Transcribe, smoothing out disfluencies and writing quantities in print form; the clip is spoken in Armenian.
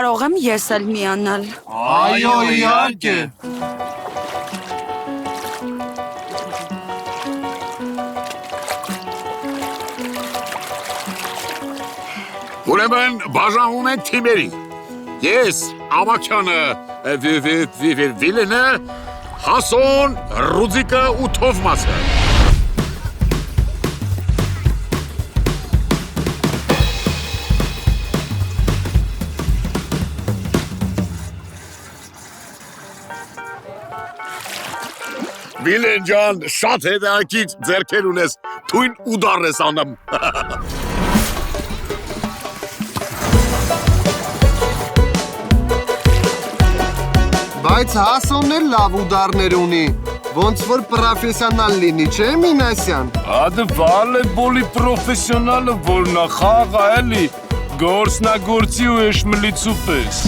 կարող եմ ես էլ միանալ։ Այո, իհարկե։ Ուրեմն բաժանվում են թիմերի։ Ես Ամաքյանը, Վիլենը, Հասոն, Ռուձիկը ու Թովմասը։ Վիլեն ջան, շատ հետաքրքիր ձեռքեր ունես, թույն ուդար ես անում։ Բայց Հասոնն էլ լավ ուդարներ ունի, ոնց որ պրոֆեսիոնալ լինի, չէ՞ Մինասյան։ Հադը վալեբոլի պրոֆեսիոնալը որնա խաղա էլի, գործնագործի ու էշմլիցու պես։